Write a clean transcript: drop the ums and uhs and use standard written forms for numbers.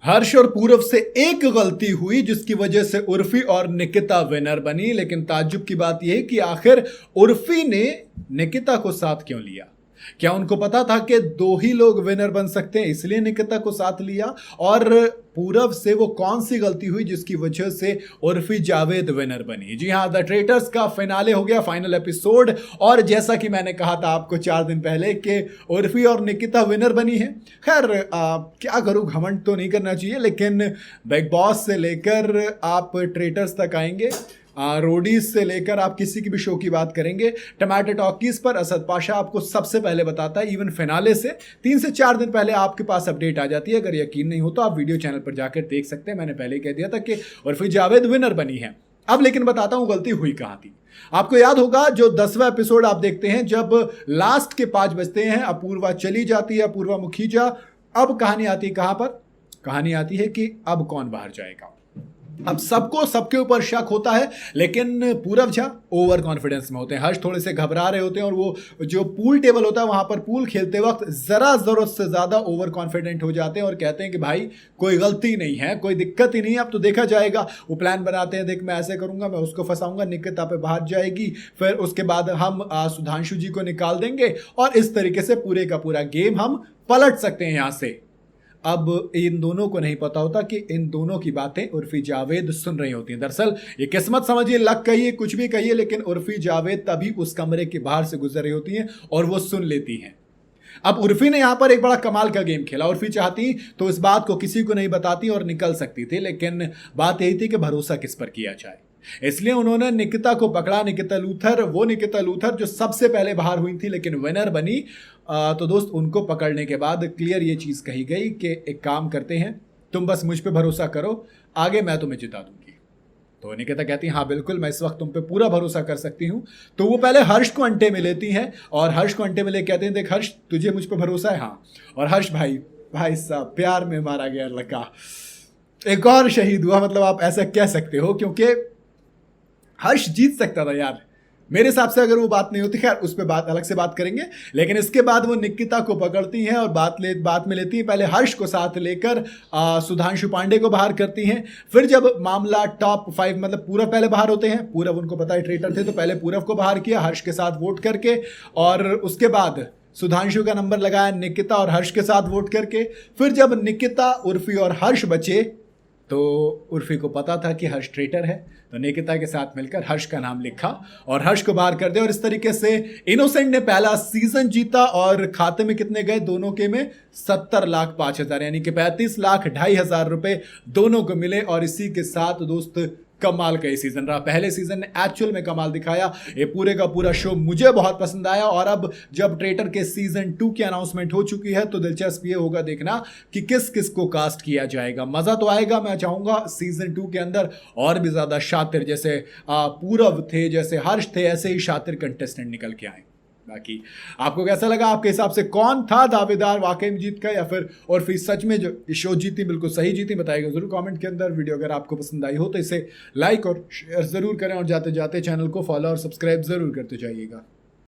हर्ष और पूरव से एक गलती हुई जिसकी वजह से उर्फी और निकिता विनर बनी। लेकिन ताज्जुब की बात यह है कि आखिर उर्फी ने निकिता को साथ क्यों लिया? क्या उनको पता था कि दो ही लोग विनर बन सकते हैं इसलिए निकिता को साथ लिया? और पूरव से वो कौन सी गलती हुई जिसकी वजह से उर्फी जावेद विनर बनी? जी हाँ, द ट्रेटर्स का फिनाले हो गया, फाइनल एपिसोड। और जैसा कि मैंने कहा था आपको 4 दिन पहले कि उर्फी और निकिता विनर बनी है। खैर क्या करूं, घमंड तो नहीं करना चाहिए, लेकिन बिग बॉस से लेकर आप ट्रेटर्स तक आएंगे, रोडीज से लेकर आप किसी की भी शो की बात करेंगे, टमाटर टॉकीज पर असद पाशा आपको सबसे पहले बताता है। इवन फिनाले से 3 से 4 दिन पहले आपके पास अपडेट आ जाती है। अगर यकीन नहीं हो तो आप वीडियो चैनल पर जाकर देख सकते हैं। मैंने पहले कह दिया था कि उर्फी जावेद विनर बनी है। अब लेकिन बताता हूं गलती हुई कहां थी। आपको याद होगा जो 10वां एपिसोड आप देखते हैं, जब लास्ट के 5 बजते हैं, अपूर्वा चली जाती है, अपूर्वा मुखीजा। अब कहानी आती है कहां पर? कहानी आती है कि अब कौन बाहर जाएगा। अब सबको सबके ऊपर शक होता है, लेकिन पूरव झा ओवर कॉन्फिडेंस में होते हैं, हर्ष थोड़े से घबरा रहे होते हैं, और वो जो पूल टेबल होता है वहां पर पूल खेलते वक्त जरा जरूरत से ज्यादा ओवर कॉन्फिडेंट हो जाते हैं और कहते हैं कि भाई कोई गलती नहीं है, कोई दिक्कत ही नहीं है, अब तो देखा जाएगा। वो प्लान बनाते हैं, देख मैं ऐसे करूंगा, मैं उसको फंसाऊंगा, निकिता पे बाहर जाएगी, फिर उसके बाद हम सुधांशु जी को निकाल देंगे और इस तरीके से पूरे का पूरा गेम हम पलट सकते हैं यहां से। अब इन दोनों को नहीं पता होता कि इन दोनों की बातें उर्फी जावेद सुन रही होती हैं। दरअसल ये किस्मत समझिए, लक कहिए, कुछ भी कहिए, लेकिन उर्फी जावेद तभी उस कमरे के बाहर से गुजर रही होती हैं और वो सुन लेती हैं। अब उर्फी ने यहां पर एक बड़ा कमाल का गेम खेला। उर्फी चाहती तो इस बात को किसी को नहीं बताती और निकल सकती थी, लेकिन बात यही थी कि भरोसा किस पर किया जाए। इसलिए उन्होंने निकिता को पकड़ा, निकिता लूथर, वो निकिता लूथर जो सबसे पहले बाहर हुई थी लेकिन विनर बनी। तो दोस्त उनको पकड़ने के बाद क्लियर ये चीज कही गई कि एक काम करते हैं, तुम बस मुझ पे भरोसा करो, आगे मैं तुम्हें जिता दूंगी। तो निकिता कहती है हाँ बिल्कुल, मैं इस वक्त तुम पे पूरा भरोसा कर सकती हूँ। तो वो पहले हर्ष को अंटे में लेती हैं और हर्ष को अंटे में ले कहते हैं देख हर्ष, तुझे मुझ पे भरोसा है? हाँ। और हर्ष भाई साहब प्यार में मारा गया लड़का, एक और शहीद हुआ, मतलब आप ऐसा कह सकते हो, क्योंकि हर्ष जीत सकता था यार मेरे हिसाब से। अगर वो बात नहीं होती, खैर उस पर बात अलग से बात करेंगे। लेकिन इसके बाद वो निकिता को पकड़ती हैं और बात में लेती हैं, पहले हर्ष को साथ लेकर सुधांशु पांडे को बाहर करती हैं। फिर जब मामला टॉप 5 मतलब पूरव पहले बाहर होते हैं, पूरव उनको पता है ट्रेटर थे, तो पहले पूरव को बाहर किया हर्ष के साथ वोट करके, और उसके बाद सुधांशु का नंबर लगाया निकिता और हर्ष के साथ वोट करके। फिर जब निकिता, उर्फी और हर्ष बचे तो उर्फी को पता था कि हर्ष ट्रेटर है, तो निकिता के साथ मिलकर हर्ष का नाम लिखा और हर्ष को बाहर कर दिया। और इस तरीके से इनोसेंट ने पहला सीजन जीता और खाते में कितने गए दोनों के में? 70,05,000, यानी कि 35,02,500 रुपए दोनों को मिले। और इसी के साथ दोस्त कमाल का ये सीजन रहा। पहले सीजन ने एक्चुअल में कमाल दिखाया, ये पूरे का पूरा शो मुझे बहुत पसंद आया। और अब जब ट्रेटर के सीजन 2 की अनाउंसमेंट हो चुकी है तो दिलचस्प ये होगा देखना कि किस किस को कास्ट किया जाएगा। मजा तो आएगा। मैं चाहूंगा सीजन 2 के अंदर और भी ज्यादा शातिर, जैसे पूरव थे, जैसे हर्ष थे, ऐसे ही शातिर कंटेस्टेंट निकल के आए। बाकी आपको कैसा लगा? आपके हिसाब से कौन था दावेदार वाकई में जीत का, या फिर और फिर सच में जो शो जीती बिल्कुल सही जीती? बताइएगा जरूर कमेंट के अंदर। वीडियो अगर आपको पसंद आई हो तो इसे लाइक और शेयर जरूर करें और जाते जाते चैनल को फॉलो और सब्सक्राइब जरूर करते जाइएगा।